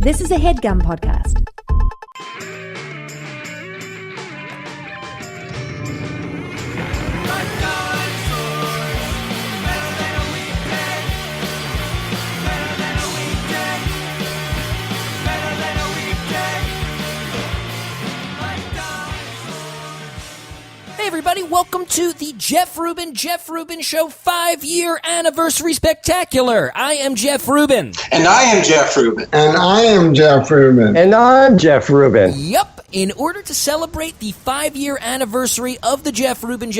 This is a HeadGum podcast. Hey everybody, welcome to the Jeff Rubin Show 5-year anniversary spectacular. I am Jeff Rubin. And I am Jeff Rubin. And I am Jeff Rubin. And I'm Jeff Rubin. Yep. In order to celebrate the 5-year anniversary of the Jeff Rubin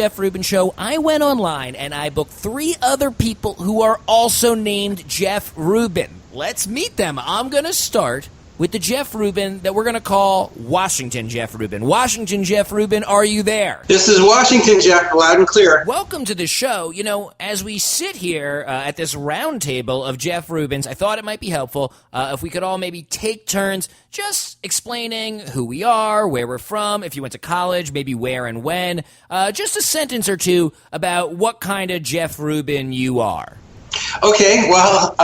Show, I went online and I booked 3 other people who are also named Jeff Rubin. Let's meet them. I'm going to start with the Jeff Rubin that we're going to call Washington Jeff Rubin. Washington Jeff Rubin, are you there? This is Washington Jeff, loud and clear. Welcome to the show. You know, as we sit here at this round table of Jeff Rubins, I thought it might be helpful if we could all maybe take turns just explaining who we are, where we're from, if you went to college, maybe where and when. Just a sentence or two about what kind of Jeff Rubin you are. Okay, well,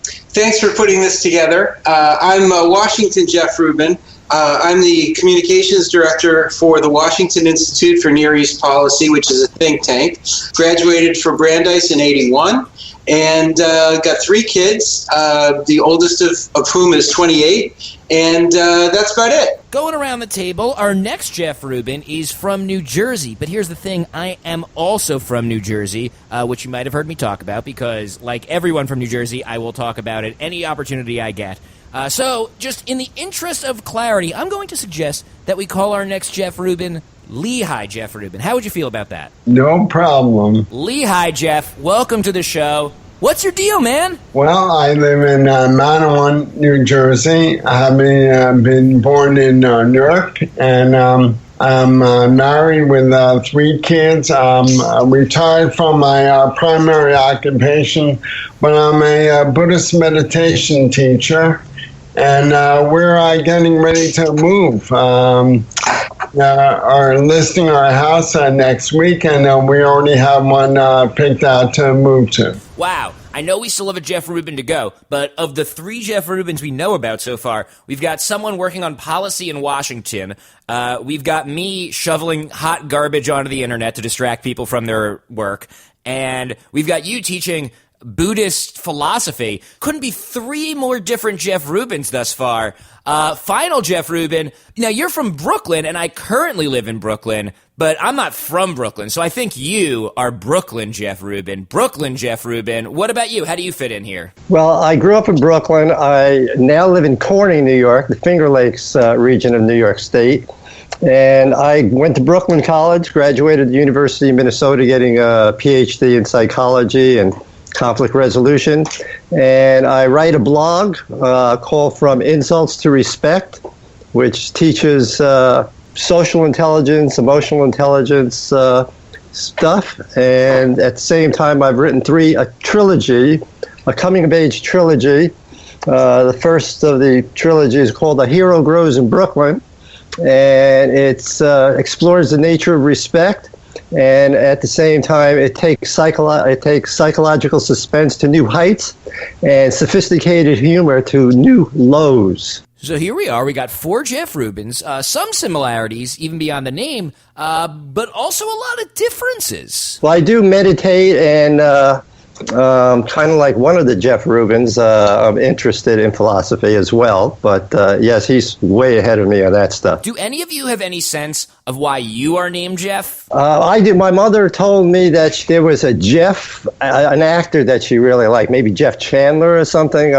thanks for putting this together. I'm Washington Jeff Rubin. I'm the communications director for the Washington Institute for Near East Policy, which is a think tank. Graduated from Brandeis in '81 and got 3 kids, the oldest of whom is 28, and that's about it. Going around the table, our next Jeff Rubin is from New Jersey. But here's the thing, I am also from New Jersey, which you might have heard me talk about because, like everyone from New Jersey, I will talk about it any opportunity I get. So, just in the interest of clarity, I'm going to suggest that we call our next Jeff Rubin Lehigh Jeff Rubin. How would you feel about that? No problem. Lehigh Jeff, welcome to the show. What's your deal, man? Well, I live in Manawan, New Jersey. Having been born in Newark, and I'm married with 3 kids. I'm retired from my primary occupation, but I'm a Buddhist meditation teacher, and we're getting ready to move. Are listing our house next week, and we already have one picked out to move to. Wow. I know we still have a Jeff Rubin to go, but of the 3 Jeff Rubins we know about so far, we've got someone working on policy in Washington. We've got me shoveling hot garbage onto the internet to distract people from their work. And we've got you teaching Buddhist philosophy. Couldn't be 3 more different Jeff Rubins thus far. Final Jeff Rubin. Now, you're from Brooklyn, and I currently live in Brooklyn, but I'm not from Brooklyn, so I think you are Brooklyn Jeff Rubin. Brooklyn Jeff Rubin. What about you? How do you fit in here? Well, I grew up in Brooklyn. I now live in Corning, New York, the Finger Lakes region of New York State. And I went to Brooklyn College, graduated at the University of Minnesota, getting a PhD in psychology and conflict resolution. And I write a blog called From Insults to Respect, which teaches social intelligence, emotional intelligence stuff. And at the same time, I've written a trilogy, a coming-of-age trilogy. The first of the trilogy is called A Hero Grows in Brooklyn, and it explores the nature of respect. And at the same time, it takes psychological suspense to new heights and sophisticated humor to new lows. So here we are. We got 4 Jeff Rubins, some similarities even beyond the name, but also a lot of differences. Well, I do meditate, and kind of like one of the Jeff Rubins, I'm interested in philosophy as well. But yes, he's way ahead of me on that stuff. Do any of you have any sense of why you are named Jeff? I do. My mother told me that there was a Jeff, an actor that she really liked, maybe Jeff Chandler or something,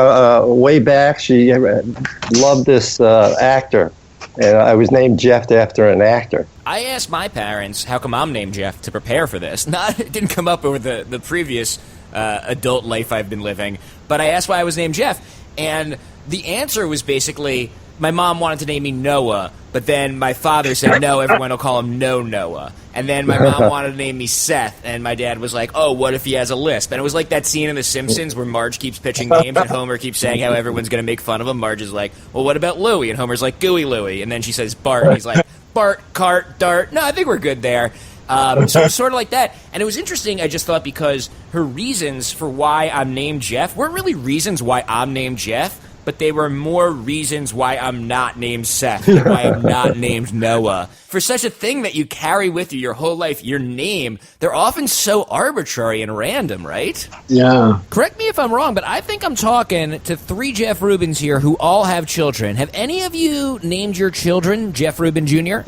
way back. She loved this actor, and I was named Jeff after an actor. I asked my parents, how come I'm named Jeff, to prepare for this. It didn't come up over the previous adult life I've been living, but I asked why I was named Jeff, and the answer was basically, my mom wanted to name me Noah, but then my father said, no, everyone will call him No Noah. And then my mom wanted to name me Seth, and my dad was like, oh, what if he has a lisp? And it was like that scene in The Simpsons where Marge keeps pitching names, and Homer keeps saying how everyone's going to make fun of him. Marge is like, well, what about Louie? And Homer's like, Gooey Louie. And then she says Bart, and he's like, Bart, Cart, Dart. No, I think we're good there. So it's sort of like that. And it was interesting, I just thought, because her reasons for why I'm named Jeff weren't really reasons why I'm named Jeff, but they were more reasons why I'm not named Seth, and why I'm not named Noah. For such a thing that you carry with you your whole life, your name, they're often so arbitrary and random, right? Yeah. Correct me if I'm wrong, but I think I'm talking to 3 Jeff Rubins here who all have children. Have any of you named your children Jeff Rubin Jr.?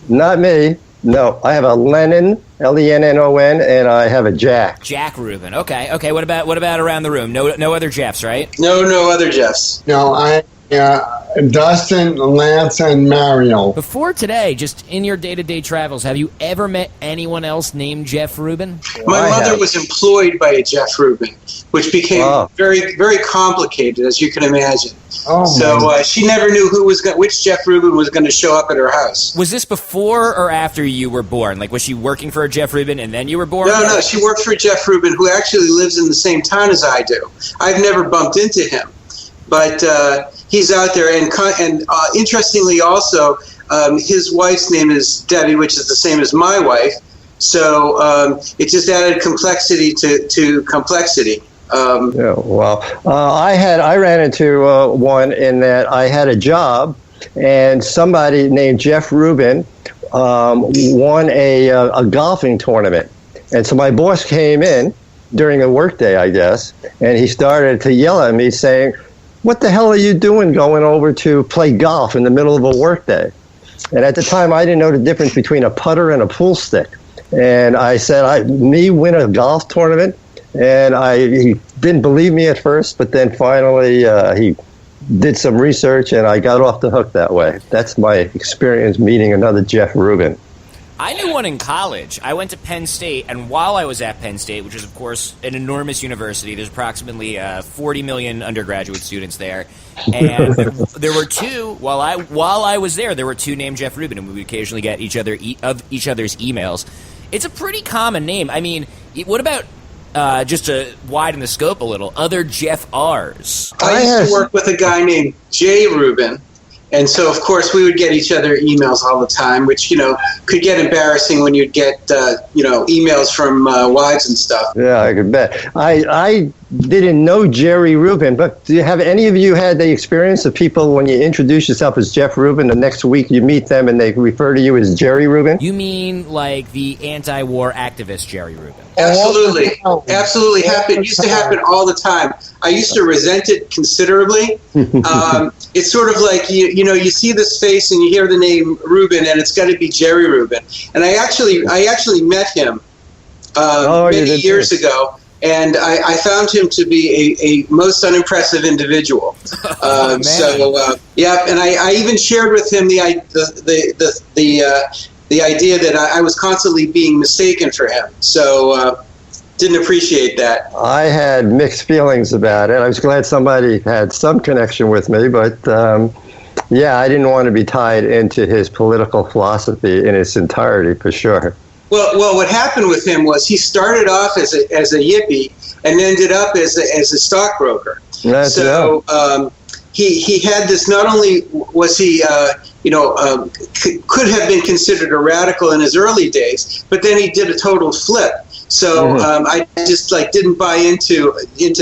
Not me. No, I have a Lennon, Lennon, and I have a Jack. Jack Rubin. Okay. What about around the room? No other Jeffs, right? No other Jeffs. No, Dustin, Lance, and Mario. Before today, just in your day-to-day travels, have you ever met anyone else named Jeff Rubin? My mother was employed by a Jeff Rubin, which became very, very complicated, as you can imagine. So she never knew which Jeff Rubin was going to show up at her house. Was this before or after you were born? Like, was she working for a Jeff Rubin and then you were born? No, she worked for Jeff Rubin, who actually lives in the same town as I do. I've never bumped into him, but he's out there. And interestingly, also, his wife's name is Debbie, which is the same as my wife. So it just added complexity to complexity. I ran into one in that I had a job, and somebody named Jeff Rubin won a golfing tournament. And so my boss came in during a workday, I guess, and he started to yell at me saying, "What the hell are you doing going over to play golf in the middle of a workday?" And at the time, I didn't know the difference between a putter and a pool stick. And I said, me win a golf tournament? And he didn't believe me at first, but then finally he did some research, and I got off the hook that way. That's my experience meeting another Jeff Rubin. I knew one in college. I went to Penn State, and while I was at Penn State, which is, of course, an enormous university, there's approximately 40 million undergraduate students there, and there were 2, while I was there were 2 named Jeff Rubin, and we would occasionally get each other's emails. It's a pretty common name. I mean, what about... just to widen the scope a little, other Jeff R's? I used to work with a guy named Jay Rubin, and so, of course, we would get each other emails all the time, which, could get embarrassing when you'd get, emails from wives and stuff. Yeah, I could bet. I didn't know Jerry Rubin, but have any of you had the experience of people, when you introduce yourself as Jeff Rubin, the next week you meet them and they refer to you as Jerry Rubin? You mean like the anti-war activist Jerry Rubin? Absolutely. Used to happen all the time. I used to resent it considerably. It's sort of like, you see this face and you hear the name Rubin, and it's got to be Jerry Rubin. And I actually met him many years ago. And I found him to be a most unimpressive individual. And I even shared with him the idea that I was constantly being mistaken for him. So didn't appreciate that. I had mixed feelings about it. I was glad somebody had some connection with me, but I didn't want to be tied into his political philosophy in its entirety, for sure. Well, what happened with him was he started off as a hippie and ended up as a stockbroker. He had this. Not only was he, could have been considered a radical in his early days, but then he did a total flip. So I just didn't buy into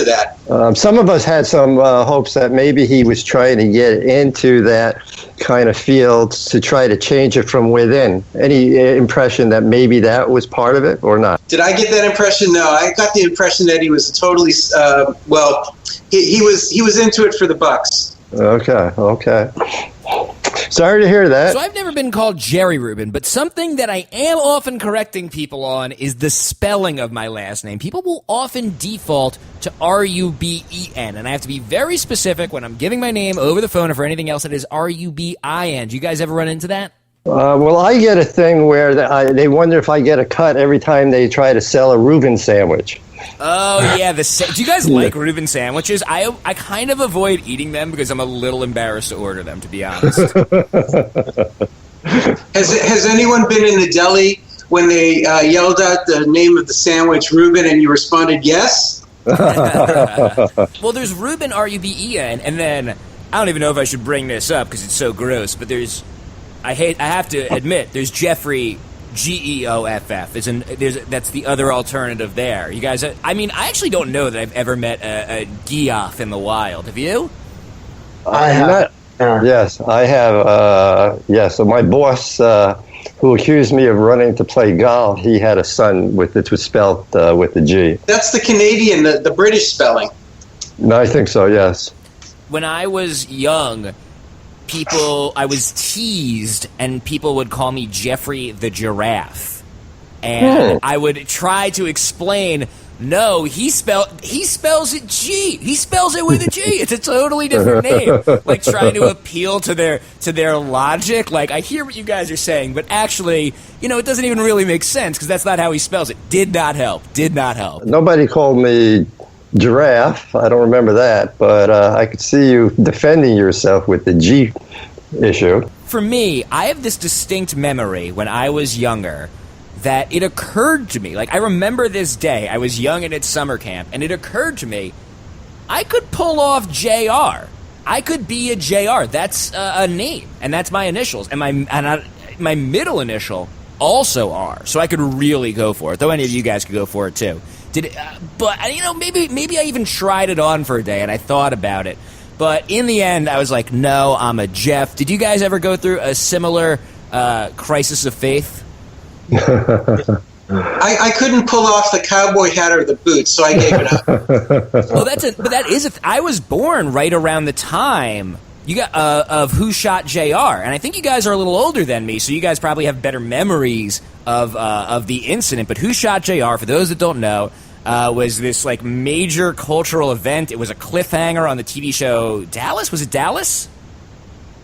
that. Some of us had some hopes that maybe he was trying to get into that kind of field to try to change it from within. Any impression that maybe that was part of it or not? Did I get that impression? No, I got the impression that he was totally he was into it for the bucks. Okay. Sorry to hear that. So I've never been called Jerry Rubin, but something that I am often correcting people on is the spelling of my last name. People will often default to Rubin, and I have to be very specific when I'm giving my name over the phone or for anything else that is Rubin. Do you guys ever run into that? Well, I get a thing where they wonder if I get a cut every time they try to sell a Reuben sandwich. Oh, yeah. Do you guys like Reuben sandwiches? I kind of avoid eating them because I'm a little embarrassed to order them, to be honest. Has anyone been in the deli when they yelled out the name of the sandwich, Reuben, and you responded yes? Well, there's Reuben, Rubin, and then, I don't even know if I should bring this up because it's so gross, but there's I have to admit, there's Jeffrey Geoff. That's the other alternative there. You guys, I mean, I actually don't know that I've ever met a Geoff in the wild. Have you? I have. Yes, I have. Yes, so my boss, who accused me of running to play golf, he had a son that was spelled with the G. That's the Canadian, the British spelling. No, I think so, yes. When I was young, I was teased, and people would call me Jeffrey the Giraffe. And I would try to explain, no, he spells it G. He spells it with a G. It's a totally different name. Like, trying to appeal to their logic. Like, I hear what you guys are saying, but actually, it doesn't even really make sense, because that's not how he spells it. Did not help. Nobody called me Giraffe. I don't remember that, but I could see you defending yourself with the G issue. For me, I have this distinct memory when I was younger that it occurred to me, like, I remember this day, I was young and at summer camp, and it occurred to me, I could pull off JR. I could be a JR. That's a name, and that's my initials, and my middle initial also R, so I could really go for it, though any of you guys could go for it too. But maybe I even tried it on for a day, and I thought about it, but in the end, I was like, no, I'm a Jeff. Did you guys ever go through a similar crisis of faith? I couldn't pull off the cowboy hat or the boots, so I gave it up. I was born right around the time of Who Shot JR, and I think you guys are a little older than me, so you guys probably have better memories of the incident. But Who Shot JR, for those that don't know, was this like major cultural event. It was a cliffhanger on the TV show Dallas. Was it Dallas?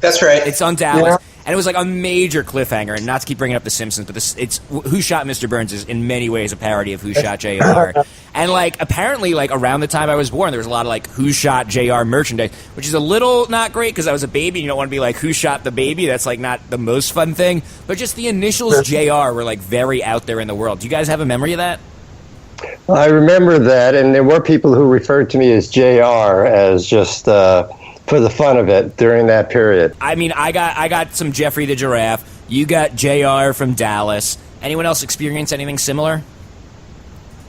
That's right. It's on Dallas. Yeah. And it was like a major cliffhanger, and not to keep bringing up The Simpsons, but it's Who Shot Mr. Burns is in many ways a parody of Who Shot JR. And like apparently, like around the time I was born, there was a lot of like Who Shot JR merchandise, which is a little not great because I was a baby. And you don't want to be like Who Shot the Baby. That's like not the most fun thing. But just the initials JR were like very out there in the world. Do you guys have a memory of that? I remember that, and there were people who referred to me as JR as just for the fun of it during that period. I mean, I got some Jeffrey the Giraffe. You got JR from Dallas. Anyone else experience anything similar?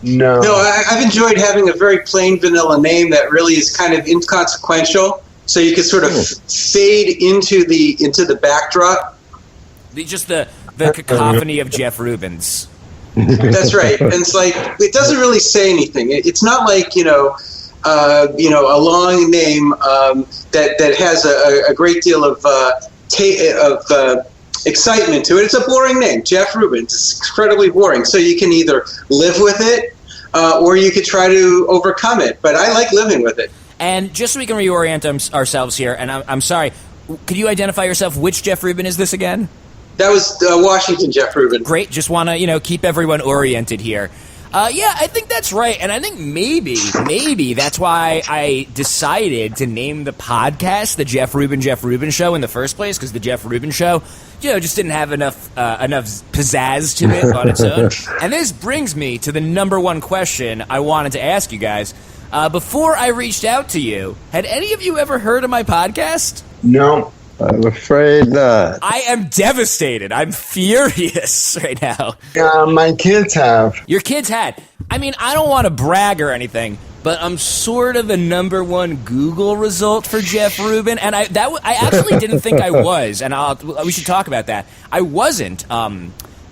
No, I've enjoyed having a very plain vanilla name that really is kind of inconsequential, so you can sort of fade into the backdrop. Just the cacophony of Jeff Rubins. That's right. And it's like, it doesn't really say anything. It's not like, a long name that has a great deal of excitement to it. It's a boring name, Jeff Rubin. It's incredibly boring. So you can either live with it or you could try to overcome it. But I like living with it. And just so we can reorient ourselves here, and I'm sorry, could you identify yourself? Which Jeff Rubin is this again? That was Washington Jeff Rubin. Great. Just want to, keep everyone oriented here. Yeah, I think that's right. And I think maybe that's why I decided to name the podcast the Jeff Rubin Show in the first place, because the Jeff Rubin Show, just didn't have enough pizzazz to it on its own. And this brings me to the number one question I wanted to ask you guys. Before I reached out to you, had any of you ever heard of my podcast? No. I'm afraid not. I am devastated. I'm furious right now. My kids have. Your kids had. I mean, I don't want to brag or anything, but I'm sort of the number one Google result for Jeff Rubin, and I actually didn't think I was, and we should talk about that. I wasn't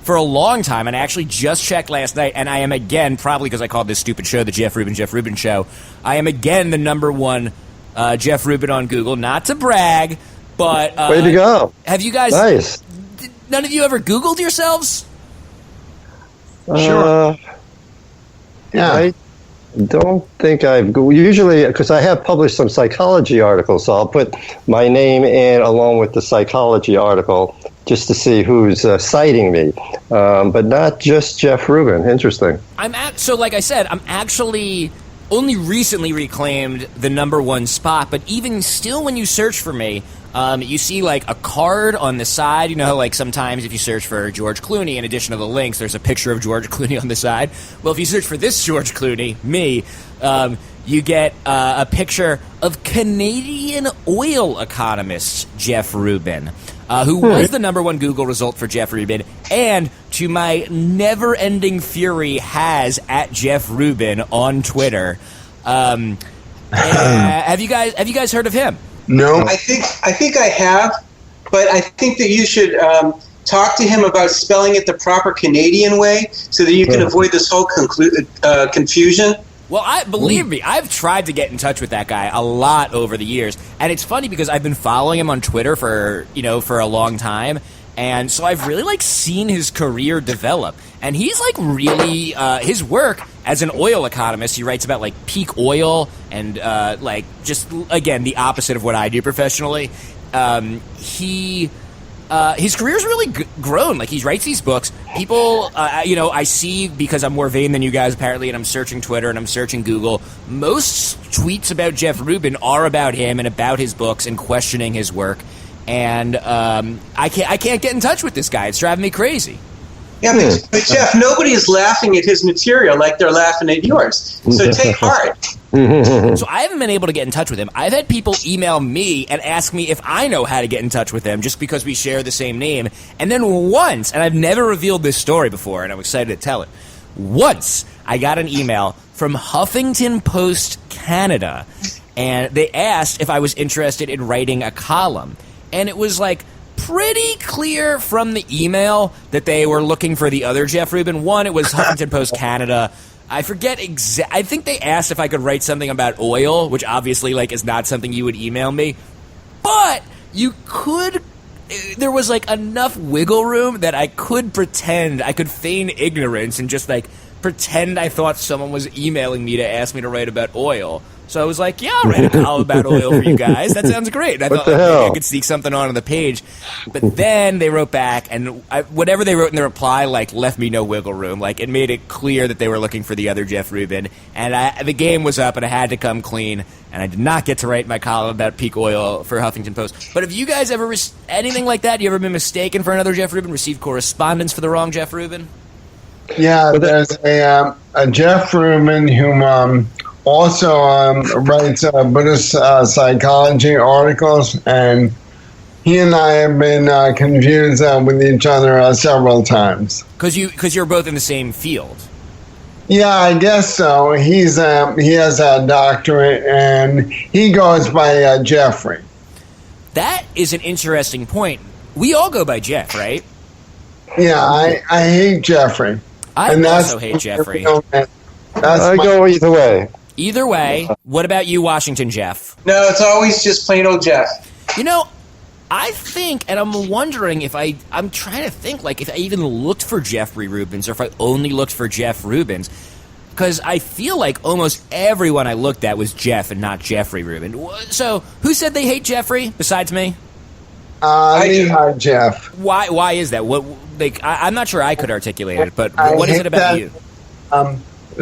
for a long time, and I actually just checked last night, and I am again, probably because I called this stupid show the Jeff Rubin Show, I am again the number one Jeff Rubin on Google. Not to brag, but way to go! Have you guys? Nice. None of you ever Googled yourselves? Sure. Yeah. I don't think I've Googled. Usually, because I have published some psychology articles, so I'll put my name in along with the psychology article just to see who's citing me, but not just Jeff Rubin. Interesting. So, like I said, I'm actually only recently reclaimed the number one spot, but even still, when you search for me, you see like a card on the side. Like sometimes if you search for George Clooney, in addition to the links, there's a picture of George Clooney on the side. Well, if you search for this George Clooney, me, you get a picture of Canadian oil economist Jeff Rubin. who was the number one Google result for Jeff Rubin, and to my never-ending fury has at Jeff Rubin on Twitter. Have you guys heard of him? No. I think I have, but I think that you should talk to him about spelling it the proper Canadian way so that you can avoid this whole confusion. Well, believe me, I've tried to get in touch with that guy a lot over the years, and it's funny because I've been following him on Twitter for a long time, and so I've really seen his career develop, and he's really his work as an oil economist. He writes about peak oil and just again the opposite of what I do professionally. His career's really grown. He writes these books. People, I see, because I'm more vain than you guys apparently, and I'm searching Twitter and I'm searching Google. Most tweets about Jeff Rubin are about him and about his books and questioning his work. And I can't get in touch with this guy. It's driving me crazy. Yeah, but Jeff, nobody is laughing at his material like they're laughing at yours. So take heart. So I haven't been able to get in touch with him. I've had people email me and ask me if I know how to get in touch with him just because we share the same name. And then once, and I've never revealed this story before, and I'm excited to tell it. Once, I got an email from Huffington Post Canada, and they asked if I was interested in writing a column. And it was pretty clear from the email that they were looking for the other Jeff Rubin. One, it was Huffington Post Canada. I forget I think they asked if I could write something about oil, which obviously is not something you would email me. But you could. There was enough wiggle room that I could pretend, I could feign ignorance and just pretend I thought someone was emailing me to ask me to write about oil. So I was like, yeah, I'll write a column about oil for you guys. That sounds great. And I thought maybe I could sneak something on the page. But then they wrote back, and whatever they wrote in the reply, left me no wiggle room. It made it clear that they were looking for the other Jeff Rubin. And the game was up, and I had to come clean. And I did not get to write my column about peak oil for Huffington Post. But have you guys ever anything like that? You ever been mistaken for another Jeff Rubin? Received correspondence for the wrong Jeff Rubin? Yeah, there's a Jeff Rubin who also writes Buddhist psychology articles, and he and I have been confused with each other several times. Because you're both in the same field. Yeah, I guess so. He has a doctorate, and he goes by Jeffrey. That is an interesting point. We all go by Jeff, right? Yeah, I hate Jeffrey. I also hate Jeffrey. I go either way. Either way, what about you, Washington Jeff? No, it's always just plain old Jeff. I think, and I'm wondering if I'm trying to think, if I even looked for Jeffrey Rubins or if I only looked for Jeff Rubins. Because I feel like almost everyone I looked at was Jeff and not Jeffrey Rubin. So, who said they hate Jeffrey besides me? I do. Jeff. Why is that? I'm not sure I could articulate it, but what is it about you?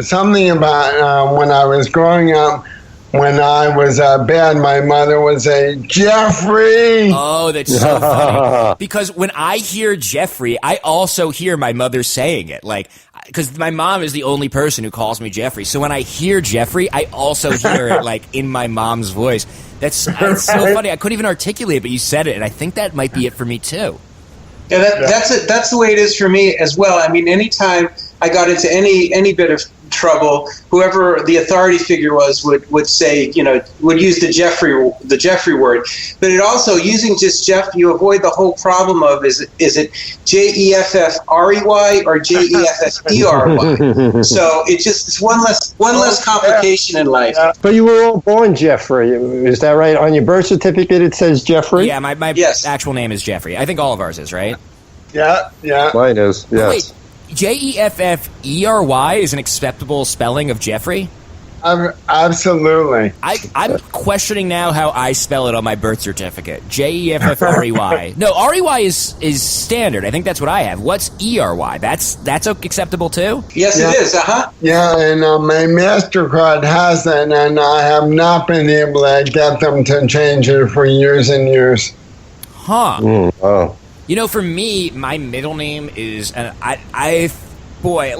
Something about when I was growing up, when I was bad, my mother would say, Jeffrey! Oh, that's so funny. Because when I hear Jeffrey, I also hear my mother saying it. Because my mom is the only person who calls me Jeffrey. So when I hear Jeffrey, I also hear it, in my mom's voice. That's so funny. I couldn't even articulate it, but you said it, and I think that might be it for me, too. Yeah, that's it. That's the way it is for me as well. I mean, anytime I got into any bit of trouble, whoever the authority figure was would say, would use the Jeffrey word. But it also, using just Jeff, you avoid the whole problem of is it Jeffrey or Jeffdery? So it's one less complication in life. But you were all born Jeffrey, is that right? On your birth certificate it says Jeffrey? Yeah, my actual name is Jeffrey. I think all of ours is, right? Yeah. Mine is, yes. Wait. Jeffrey is an acceptable spelling of Jeffrey? Absolutely. I'm questioning now how I spell it on my birth certificate. Jeffrey. No, REY is standard. I think that's what I have. What's ERY? That's acceptable too? Yes, it is. Yeah, and my MasterCard has that, and I have not been able to get them to change it for years and years. Huh. Oh. For me, my middle name is, and let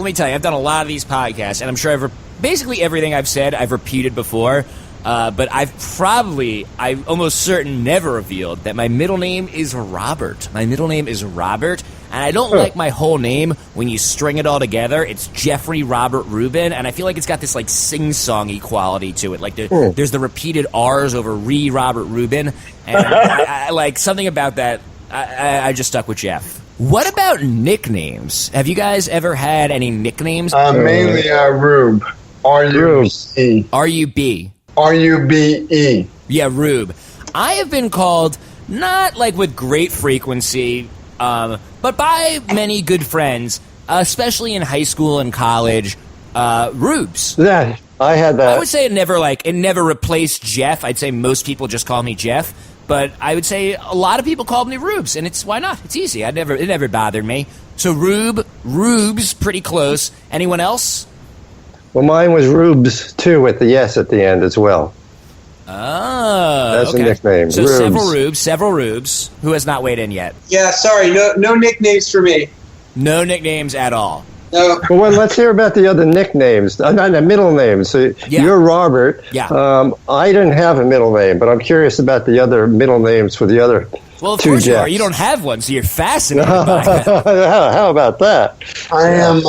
me tell you, I've done a lot of these podcasts, and I'm sure basically everything I've said, I've repeated before. but I'm almost certain never revealed that my middle name is Robert. My middle name is Robert, and I don't like my whole name when you string it all together. It's Jeffrey Robert Rubin, and I feel like it's got this like sing-songy quality to it. Like there's the repeated R's over Robert Rubin, and I like something about that. I just stuck with Jeff. What about nicknames? Have you guys ever had any nicknames? Mainly Rube. R-U-B. R-U-B. R-U-B-E. Yeah, Rube. I have been called, not like with great frequency, but by many good friends, especially in high school and college, Rubes. Yeah, I had that. I would say it never replaced Jeff. I'd say most people just call me Jeff. But I would say a lot of people called me Rubes, and why not? It's easy. It never bothered me. So Rubes, pretty close. Anyone else? Well, mine was Rubes, too, with the S at the end as well. Oh, that's okay. A nickname. So Rubes. several Rubes. Who has not weighed in yet? Yeah, sorry, no nicknames for me. No nicknames at all. No. Well, let's hear about the other nicknames, not the middle names. So You're Robert. Yeah. I didn't have a middle name, but I'm curious about the other middle names for the other Well, of two course Jeffs. you are. You don't have one, so you're fascinated by it. How about that? I am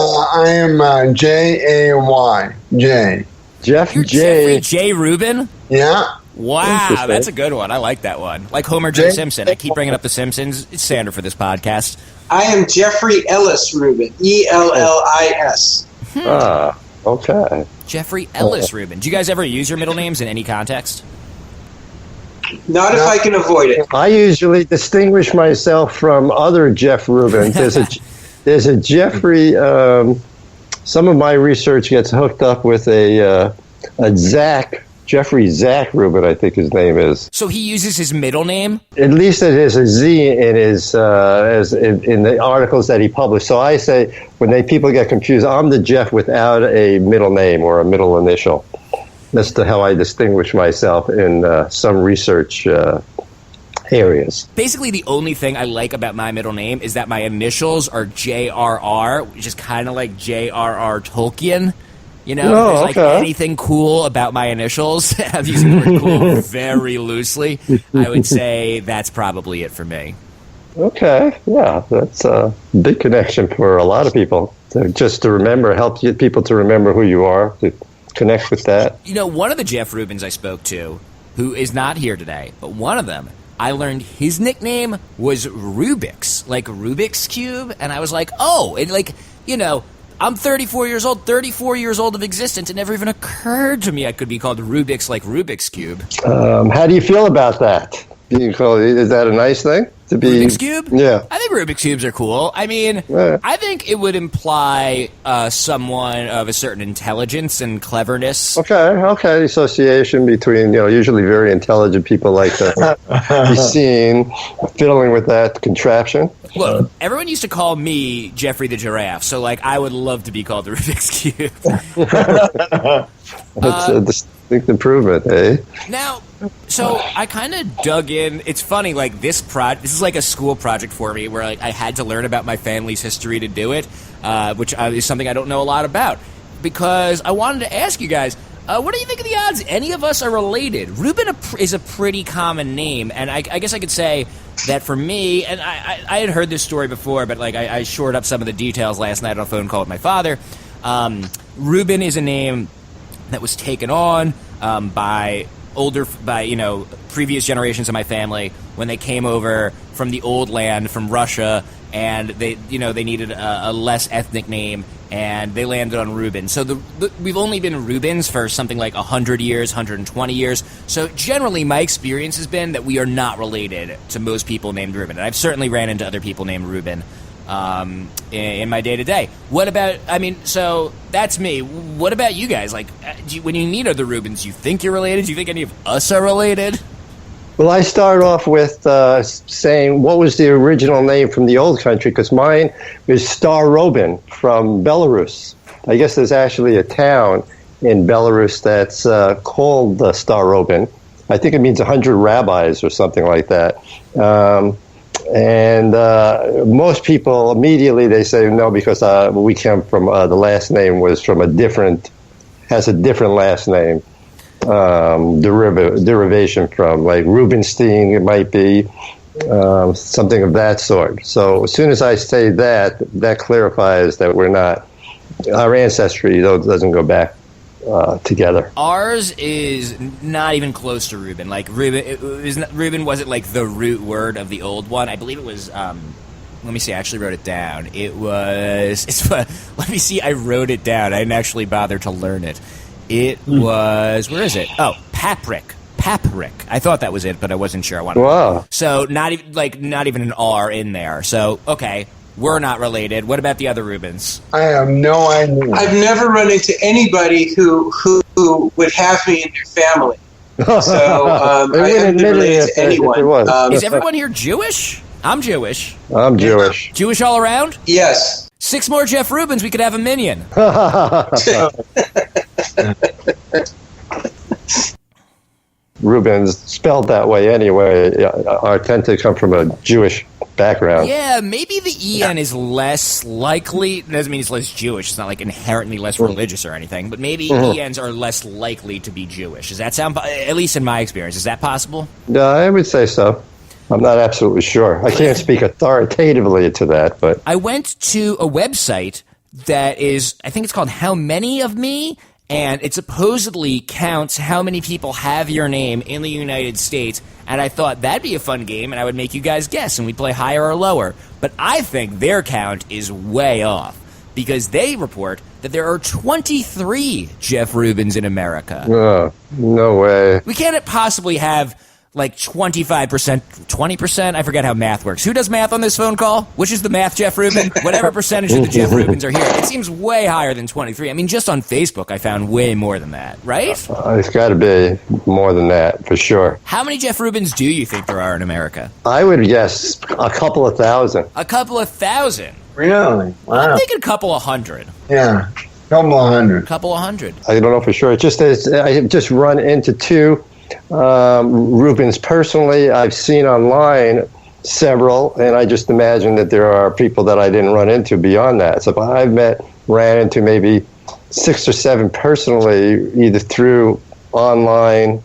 J-A-Y. J. Jeff You're J. Jeffrey J. Rubin? Yeah. Wow, that's a good one. I like that one. Like Homer J. Simpson. I keep bringing up The Simpsons. It's standard for this podcast. I am Jeffrey Ellis Rubin. E-L-L-I-S. Okay. Jeffrey Ellis Rubin. Do you guys ever use your middle names in any context? Not if I can avoid it. I usually distinguish myself from other Jeff Rubins. There's a Jeffrey. Some of my research gets hooked up with a Zach. Jeffrey Zach Rubin, I think his name is. So he uses his middle name? At least it is a Z in his in the articles that he published. So I say when people get confused, I'm the Jeff without a middle name or a middle initial. That's how I distinguish myself in some research areas. Basically, the only thing I like about my middle name is that my initials are J.R.R., which is kind of like J.R.R. Tolkien. You know, there's like anything cool about my initials. I'm using the word cool very loosely. I would say that's probably it for me. Okay, yeah, that's a big connection for a lot of people. Just to remember, help people to remember who you are, to connect with that. You know, one of the Jeff Rubins I spoke to, who is not here today, but one of them, I learned his nickname was Rubik's, like Rubik's Cube, and I was like, oh, and like, you know, I'm 34 years old of existence. It never even occurred to me I could be called Rubik's, like Rubik's Cube. How do you feel about that? Is that a nice thing? To be Rubik's Cube? Yeah. I think Rubik's Cubes are cool. I mean, I think it would imply someone of a certain intelligence and cleverness. Okay. The association between, usually very intelligent people like to be seen fiddling with that contraption. Look, everyone used to call me Jeffrey the Giraffe, so, like, I would love to be called the Rubik's Cube. That's a distinct improvement, eh? Now, so I kind of dug in. It's funny, like, this is like a school project for me where, like, I had to learn about my family's history to do it, which is something I don't know a lot about, because I wanted to ask you guys, what do you think of the odds any of us are related? Rubin is a pretty common name, and I guess I could say that for me, and I had heard this story before, but like I shored up some of the details last night on a phone call with my father. Rubin is a name that was taken on by previous generations of my family when they came over from the old land, from Russia, and they needed a less ethnic name, and they landed on Rubin. So we've only been Rubins for something like 100 years, 120 years. So generally, my experience has been that we are not related to most people named Rubin. And I've certainly ran into other people named Rubin in my day-to-day. So that's me. What about you guys? Like, when you meet other Rubins, you think you're related? Do you think any of us are related? Well, I start off with saying what was the original name from the old country, because mine was Starobin from Belarus. I guess there's actually a town in Belarus that's called Starobin. I think it means 100 rabbis or something like that. And most people immediately they say no, because we came from the last name was from has a different last name. derivation from, like Rubinstein. It might be something of that sort. So as soon as I say that, that clarifies that we're not. Our ancestry doesn't go back together. Ours is not even close to Rubin. Like Rubin wasn't like the root word of the old one. I believe it was. Let me see. I actually wrote it down. It was. Let me see. I wrote it down. I didn't actually bother to learn it. It was. Where is it? Oh, Paprick. I thought that was it, but I wasn't sure. I wanted. Wow. So not even an R in there. So okay. We're not related. What about the other Rubens? I have no idea. I've never run into anybody who would have me in their family. So I haven't been related to anyone. Is everyone here Jewish? I'm Jewish. I'm Jewish. Jewish all around? Yes. 6 more Jeff Rubins, we could have a minion. Rubens, spelled that way anyway, tend to come from a Jewish background. Yeah, maybe the EN is less likely. It doesn't mean it's less Jewish. It's not like inherently less religious or anything. But maybe ENs are less likely to be Jewish. Does that sound, at least in my experience, is that possible? No, I would say so. I'm not absolutely sure. I can't speak authoritatively to that, but... I went to a website that is, I think it's called How Many of Me? And it supposedly counts how many people have your name in the United States. And I thought that'd be a fun game, and I would make you guys guess, and we'd play higher or lower. But I think their count is way off, because they report that there are 23 Jeff Rubins in America. No way. We can't possibly have like 25%, 20%. I forget how math works. Who does math on this phone call? Which is the math, Jeff Rubin? Whatever percentage of the Jeff Rubins are here. It seems way higher than 23. I mean, just on Facebook, I found way more than that, right? It's got to be more than that, for sure. How many Jeff Rubins do you think there are in America? I would guess a couple of thousand. A couple of thousand? Really? Wow. I'm thinking a couple of hundred. Yeah, couple of hundred. Couple of hundred. I don't know for sure. It's just I have just run into two Rubins personally. I've seen online several, and I just imagine that there are people that I didn't run into beyond that. So I've ran into maybe 6 or 7 personally, either through online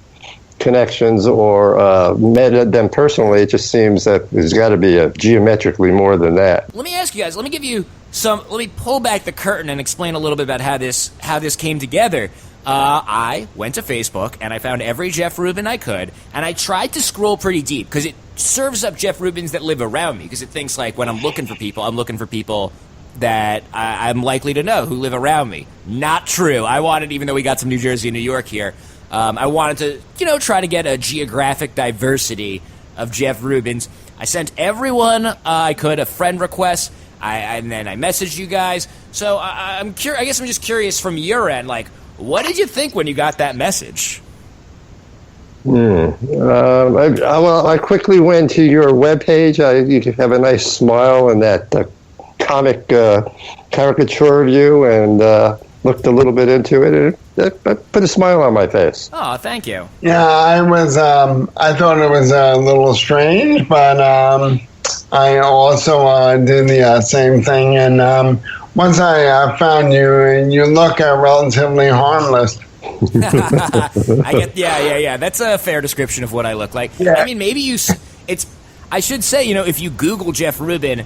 connections or met them personally. It just seems that there's got to be geometrically more than that. Let me ask you guys. Let me pull back the curtain and explain a little bit about how this came together. I went to Facebook and I found every Jeff Rubin I could, and I tried to scroll pretty deep because it serves up Jeff Rubins that live around me, because it thinks like when I'm looking for people that I'm likely to know who live around me. Not true. I wanted, even though we got some New Jersey and New York here, I wanted to, try to get a geographic diversity of Jeff Rubins. I sent everyone I could a friend request, and then I messaged you guys. So I'm curious. I guess I'm just curious from your end, like, what did you think when you got that message? I quickly went to your webpage. You have a nice smile and that comic caricature of you, and looked a little bit into it. It put a smile on my face. Oh, thank you. Yeah, I thought it was a little strange, but I also did the same thing. And once I found you, and you look relatively harmless. I get, yeah. That's a fair description of what I look like. Yeah. I mean, maybe I should say, if you Google Jeff Rubin,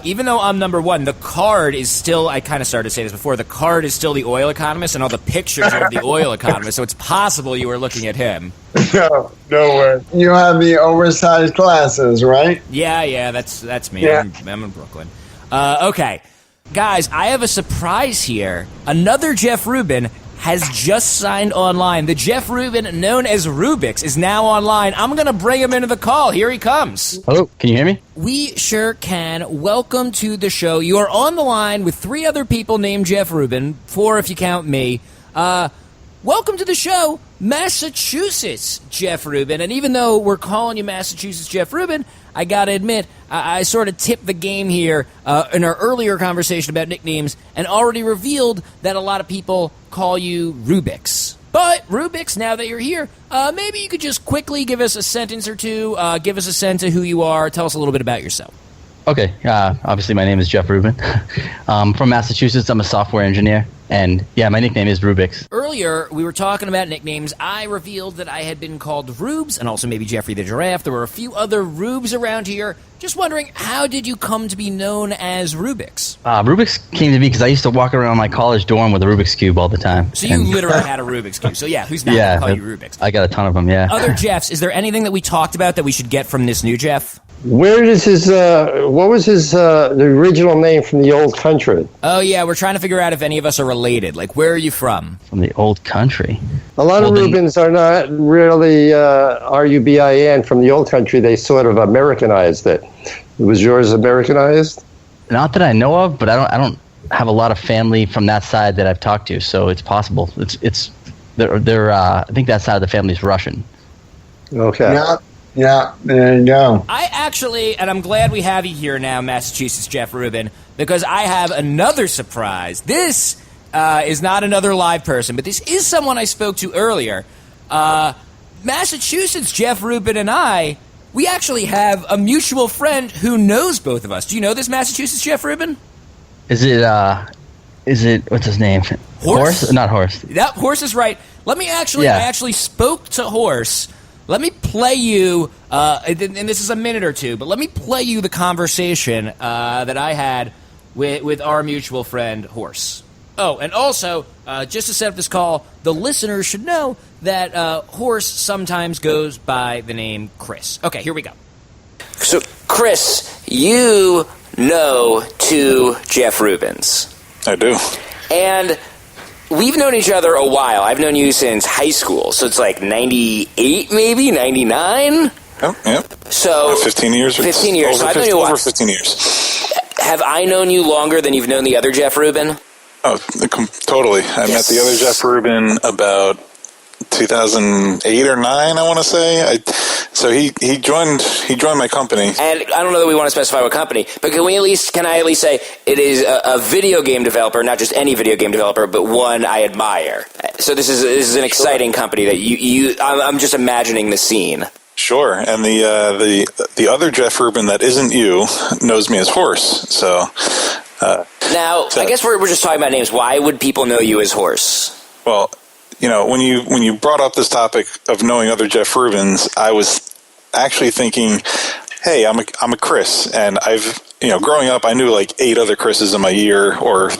even though I'm number one, the card is still, I kind of started to say this before, the card is still the oil economist, and all the pictures are of the oil economist, so it's possible you were looking at him. No way. You have the oversized glasses, right? Yeah, that's me. Yeah. I'm in Brooklyn. Okay. Guys, I have a surprise here. Another Jeff Rubin has just signed online. The Jeff Rubin, known as Rubix, is now online. I'm going to bring him into the call. Here he comes. Hello, can you hear me? We sure can. Welcome to the show. You are on the line with 3 other people named Jeff Rubin, 4 if you count me. Welcome to the show, Massachusetts Jeff Rubin. And even though we're calling you Massachusetts Jeff Rubin, I gotta admit, I sort of tipped the game here in our earlier conversation about nicknames and already revealed that a lot of people call you Rubix. But Rubix, now that you're here, maybe you could just quickly give us a sentence or two, give us a sense of who you are, tell us a little bit about yourself. Okay. Obviously, my name is Jeff Rubin. From Massachusetts. I'm a software engineer. And, yeah, my nickname is Rubix. Earlier, we were talking about nicknames. I revealed that I had been called Rubes, and also maybe Jeffrey the Giraffe. There were a few other Rubes around here. Just wondering, how did you come to be known as Rubix? Rubix came to me because I used to walk around my college dorm with a Rubik's Cube all the time. So you literally had a Rubik's Cube. So, yeah, who's not going to call you Rubix? I got a ton of them, yeah. Other Jeffs, is there anything that we talked about that we should get from this new Jeff? Where does what was the original name from the old country? Oh, yeah, we're trying to figure out if any of us are related. Like, where are you from? From the old country. A lot of Rubins are not really R-U-B-I-N from the old country. They sort of Americanized it. Was yours Americanized? Not that I know of, but I don't have a lot of family from that side that I've talked to, so it's possible. They're I think that side of the family is Russian. Okay. Yeah, there you go. I actually, and I'm glad we have you here now, Massachusetts Jeff Rubin, because I have another surprise. This is not another live person, but this is someone I spoke to earlier. Massachusetts Jeff Rubin and I, we actually have a mutual friend who knows both of us. Do you know this Massachusetts Jeff Rubin? Is it, what's his name? Horse? Not Horse. That Horse is right. I actually spoke to Horse. Let me play you, and this is a minute or two, but let me play you the conversation that I had with our mutual friend, Horse. Oh, and also, just to set up this call, the listeners should know that Horse sometimes goes by the name Chris. Okay, here we go. So, Chris, you know two Jeff Rubins. I do. And we've known each other a while. I've known you since high school, so it's like 98, maybe 99. Oh, yeah. So 15 years. 15 years. Over, so I've known you over 15 years. Have I known you longer than you've known the other Jeff Rubin? Oh, totally. I met the other Jeff Rubin about 2008 or 9, I want to say. So he joined my company. And I don't know that we want to specify what company, but can I at least say it is a video game developer, not just any video game developer, but one I admire. So this is an exciting company that I'm just imagining the scene. Sure, and the other Jeff Rubin that isn't you knows me as Horse. So I guess we're just talking about names. Why would people know you as Horse? Well, when you brought up this topic of knowing other Jeff Rubins, I was actually thinking, hey, I'm a Chris, and I've growing up, I knew like 8 other Chris's in my year, or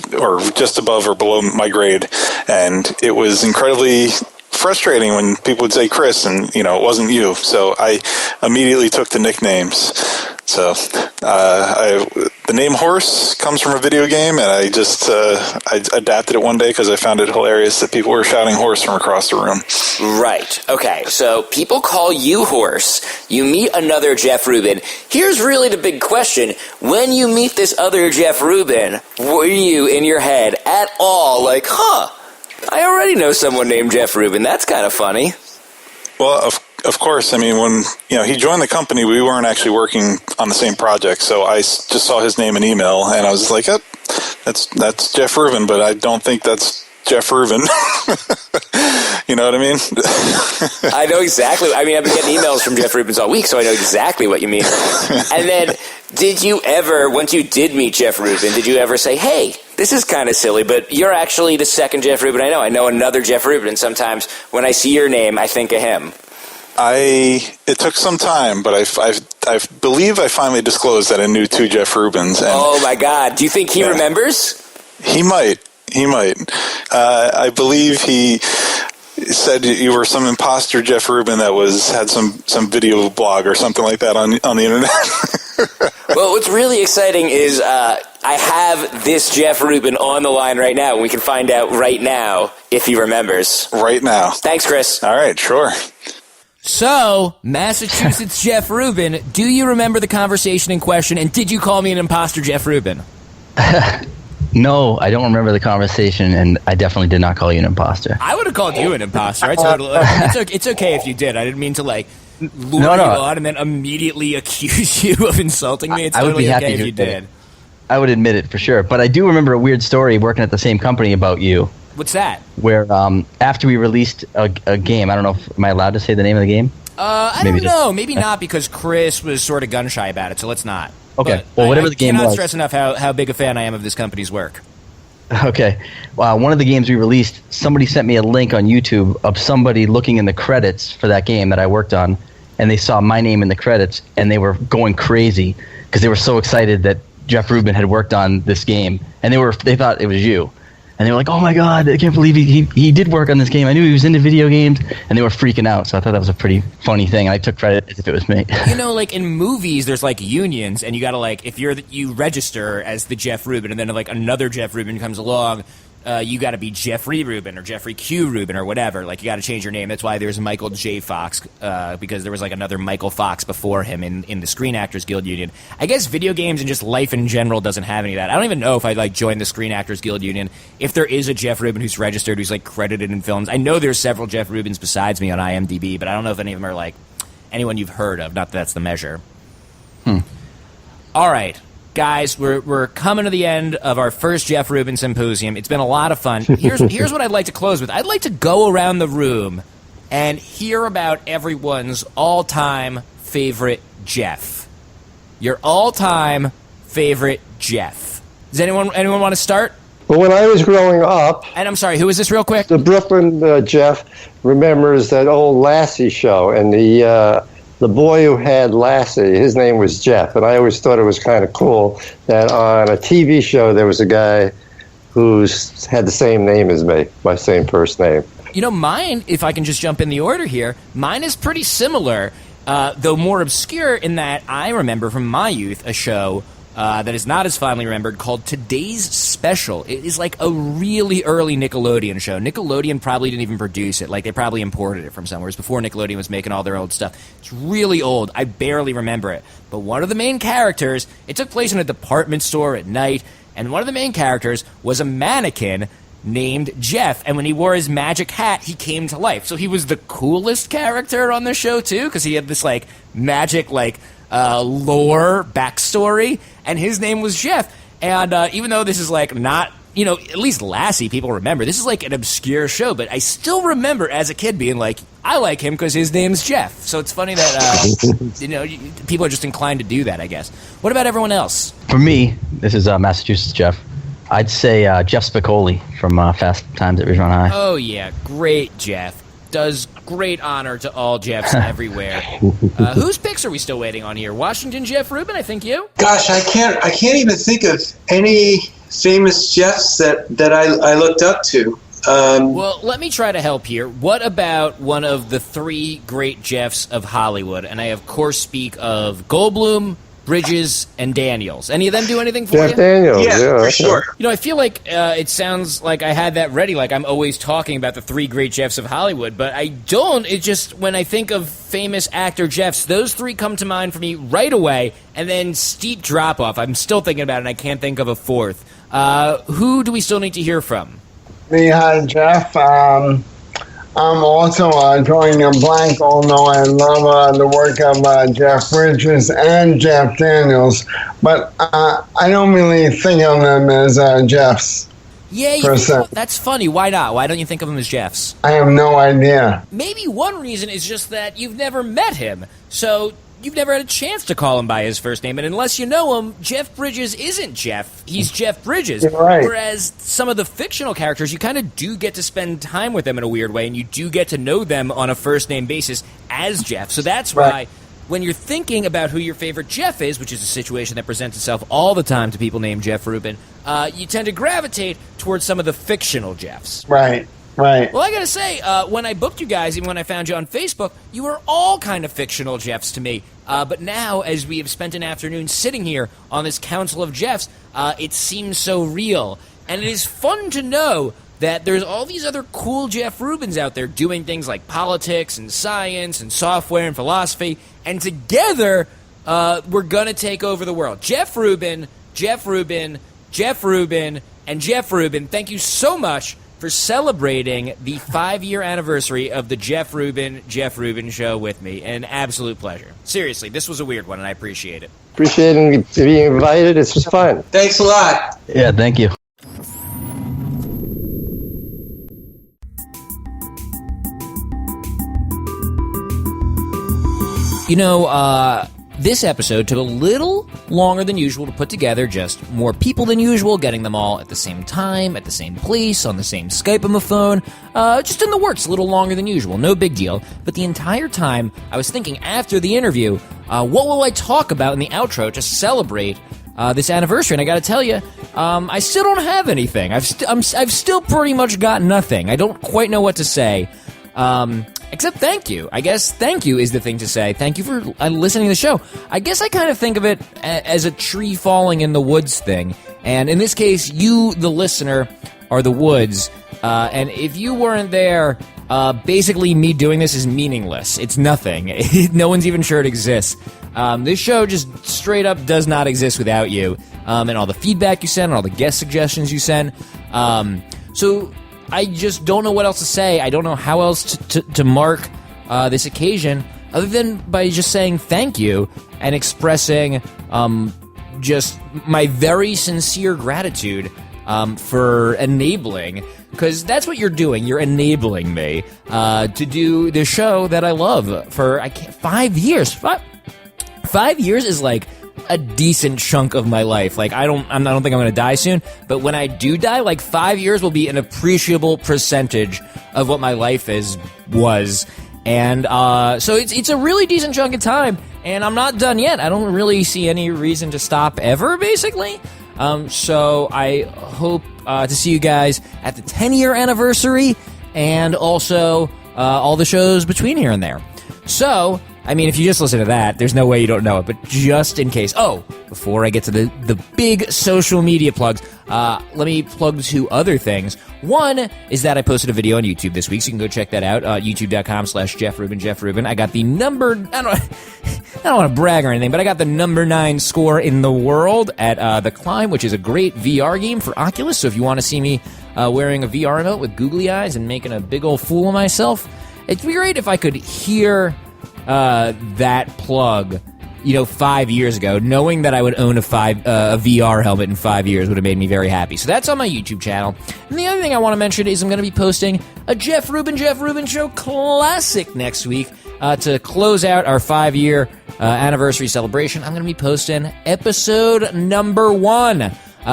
just above or below my grade, and it was incredibly frustrating when people would say Chris and it wasn't you. So I immediately took the nicknames. So the name Horse comes from a video game, and I just I adapted it one day because I found it hilarious that people were shouting Horse from across the room. Right. Okay. So people call you Horse. You meet another Jeff Rubin. Here's really the big question. When you meet this other Jeff Rubin, were you in your head at all like, I already know someone named Jeff Rubin. That's kind of funny. Well, of course. I mean, when he joined the company, we weren't actually working on the same project, so I just saw his name and email, and I was like, that's Jeff Rubin, but I don't think that's Jeff Rubin. You know what I mean? I know exactly. I mean, I've been getting emails from Jeff Rubins all week, so I know exactly what you mean. And then, did you ever, once you did meet Jeff Rubin, did you ever say, hey, this is kind of silly, but you're actually the second Jeff Rubin I know. I know another Jeff Rubin, and sometimes when I see your name, I think of him. It took some time, but I believe I finally disclosed that I knew 2 Jeff Rubins. And oh my God. Do you think he remembers? He might. I believe he said you were some imposter Jeff Rubin that had some video blog or something like that on the internet. Well, what's really exciting is I have this Jeff Rubin on the line right now, and we can find out right now if he remembers. Right now. Thanks, Chris. All right, sure. So, Massachusetts Jeff Rubin, do you remember the conversation in question, and did you call me an imposter Jeff Rubin? No, I don't remember the conversation, and I definitely did not call you an imposter. I would have called you an imposter. It's okay if you did. I didn't mean to lure you on and then immediately accuse you of insulting me. It's I would totally be happy okay if to you did. I would admit it for sure. But I do remember a weird story working at the same company about you. What's that? Where after we released a game, I don't know am I allowed to say the name of the game? I don't know. Maybe not, because Chris was sort of gun-shy about it, so let's not. Okay. Well, whatever the game I cannot was. stress enough how big a fan I am of this company's work. Okay. One of the games we released, somebody sent me a link on YouTube of somebody looking in the credits for that game that I worked on, and they saw my name in the credits, and they were going crazy because they were so excited that Jeff Rubin had worked on this game, and they thought it was you. And they were like, "Oh my God, I can't believe he did work on this game. I knew he was into video games," and they were freaking out. So I thought that was a pretty funny thing, and I took credit as if it was me. You know, like in movies, there's like unions, and you gotta like if you register as the Jeff Rubin, and then like another Jeff Rubin comes along, you got to be Jeffrey Rubin or Jeffrey Q Rubin or whatever. Like you got to change your name. That's why there's Michael J. Fox because there was like another Michael Fox before him in the Screen Actors Guild Union. I guess video games and just life in general doesn't have any of that. I don't even know if I'd like join the Screen Actors Guild Union if there is a Jeff Rubin who's registered who's like credited in films. I know there's several Jeff Rubins besides me on IMDb, but I don't know if any of them are like anyone you've heard of. Not that that's the measure. All right. Guys, we're coming to the end of our first Jeff Rubin Symposium. It's been a lot of fun. Here's what I'd like to close with. I'd like to go around the room and hear about everyone's all-time favorite Jeff. Your all-time favorite Jeff. Does anyone want to start? Well, when I was growing up, And I'm sorry, who is this real quick? the Brooklyn Jeff remembers that old Lassie show, and the boy who had Lassie, his name was Jeff, and I always thought it was kind of cool that on a TV show there was a guy who had the same name as me, my same first name. You know, mine, if I can just jump in the order here, mine is pretty similar, though more obscure in that I remember from my youth a show that is not as fondly remembered called Today's Special. It is like a really early Nickelodeon show. Nickelodeon probably didn't even produce it. Like, they probably imported it from somewhere. It was before Nickelodeon was making all their old stuff. It's really old. I barely remember it. But one of the main characters, it took place in a department store at night, and one of the main characters was a mannequin named Jeff, and when he wore his magic hat, he came to life. So he was the coolest character on the show, too, because he had this, like, magic, like, lore backstory, and his name was Jeff. And even though this is like not, you know, at least Lassie people remember, this is like an obscure show, but I still remember as a kid being like, I like him because his name's Jeff. So it's funny that you know, people are just inclined to do that, I guess. What about everyone else? For me, this is Massachusetts Jeff. I'd say Jeff Spicoli from Fast Times at Ridgemont High. Oh yeah, great Jeff. Does great honor to all Jeffs everywhere. Whose picks are we still waiting on here? Washington Jeff Rubin, I think you. Gosh, I can't even think of any famous Jeffs that I looked up to. Well, let me try to help here. What about one of the three great Jeffs of Hollywood? And I, of course, speak of Goldblum, Bridges, and Daniels. Any of them do anything for Jeff you? Daniels, Yeah, for okay. sure. You know, I feel like it sounds like I had that ready, like I'm always talking about the three great Jeffs of Hollywood, but I don't. It just, when I think of famous actor Jeffs, those three come to mind for me right away, and then steep drop-off. I'm still thinking about it, and I can't think of a fourth. Who do we still need to hear from? Me, Jeff. I'm also drawing a blank, although I love the work of Jeff Bridges and Jeff Daniels, but I don't really think of them as Jeffs. Yeah, you think, that's funny. Why not? Why don't you think of him as Jeffs? I have no idea. Maybe one reason is just that you've never met him, so you've never had a chance to call him by his first name, and unless you know him, Jeff Bridges isn't Jeff. He's Jeff Bridges. You're right. Whereas some of the fictional characters, you kind of do get to spend time with them in a weird way, and you do get to know them on a first-name basis as Jeff. So that's why when you're thinking about who your favorite Jeff is, which is a situation that presents itself all the time to people named Jeff Rubin, you tend to gravitate towards some of the fictional Jeffs. Right. Right. Well, I gotta say, when I booked you guys, even when I found you on Facebook, you were all kind of fictional Jeffs to me. But now, as we have spent an afternoon sitting here on this Council of Jeffs, it seems so real. And it is fun to know that there's all these other cool Jeff Rubins out there doing things like politics and science and software and philosophy. And together, we're gonna take over the world. Jeff Rubin, Jeff Rubin, Jeff Rubin, and Jeff Rubin, thank you so much for celebrating the 5-year anniversary of the Jeff Rubin Show with me. An absolute pleasure. Seriously, this was a weird one, and I appreciate it. Appreciating being invited. This was fun. Thanks a lot. Yeah, thank you. You know, this episode took a little longer than usual to put together, just more people than usual, getting them all at the same time, at the same place, on the same Skype on the phone, just in the works, a little longer than usual, no big deal. But the entire time, I was thinking after the interview, what will I talk about in the outro to celebrate this anniversary? And I gotta tell you, I still don't have anything. I've still pretty much got nothing. I don't quite know what to say. Except thank you. I guess thank you is the thing to say. Thank you for listening to the show. I guess I kind of think of it as a tree falling in the woods thing. And in this case, you, the listener, are the woods. And if you weren't there, basically me doing this is meaningless. It's nothing. No one's even sure it exists. This show just straight up does not exist without you. And all the feedback you send, and all the guest suggestions you send. So I just don't know what else to say. I don't know how else to mark this occasion other than by just saying thank you and expressing just my very sincere gratitude for enabling, because that's what you're doing. You're enabling me to do the show that I love for 5 years. 5 years is like a decent chunk of my life. Like, I don't think I'm going to die soon, but when I do die, like 5 years will be an appreciable percentage of what my life was. And so it's a really decent chunk of time, and I'm not done yet. I don't really see any reason to stop ever, basically. So I hope to see you guys at the 10-year anniversary, and also all the shows between here and there. So, I mean, if you just listen to that, there's no way you don't know it, but just in case. Oh, before I get to the big social media plugs, let me plug two other things. One is that I posted a video on YouTube this week, so you can go check that out, youtube.com/Jeff Rubin. I got the I don't want to brag or anything, but I got the number 9 score in the world at The Climb, which is a great VR game for Oculus, so if you want to see me wearing a VR remote with googly eyes and making a big old fool of myself, it'd be great if I could hear that plug, 5 years ago. Knowing that I would own a VR helmet in 5 years would have made me very happy. So that's on my YouTube channel. And the other thing I want to mention is I'm going to be posting a Jeff Rubin Show Classic next week to close out our 5-year anniversary celebration. I'm going to be posting episode number 1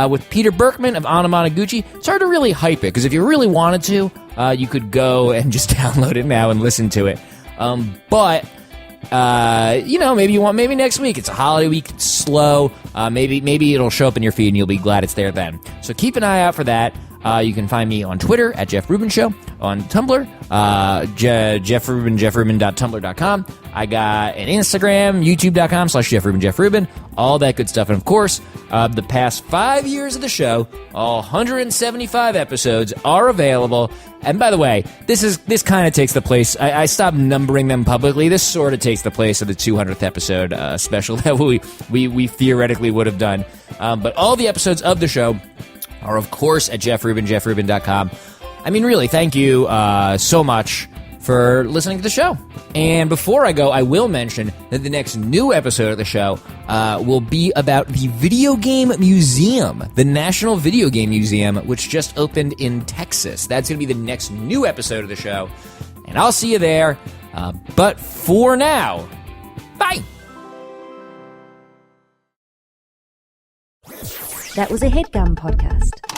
with Peter Berkman of Anamanaguchi. It's hard to really hype it, because if you really wanted to, you could go and just download it now and listen to it. But maybe next week. It's a holiday week. It's slow. Maybe it'll show up in your feed and you'll be glad it's there then. So keep an eye out for that. You can find me on Twitter at Jeff Rubin Show, on Tumblr, jeffrubin.tumblr.com. I got an Instagram, youtube.com/Jeff Rubin, all that good stuff. And of course, the past 5 years of the show, all 175 episodes are available. And by the way, this kind of takes the place. I stopped numbering them publicly. This sort of takes the place of the 200th episode special that we theoretically would have done. But all the episodes of the show are, of course, at jeffrubin.com. I mean, really, thank you so much for listening to the show. And before I go, I will mention that the next new episode of the show will be about the Video Game Museum, the National Video Game Museum, which just opened in Texas. That's going to be the next new episode of the show, and I'll see you there. But for now, bye! That was a HeadGum podcast.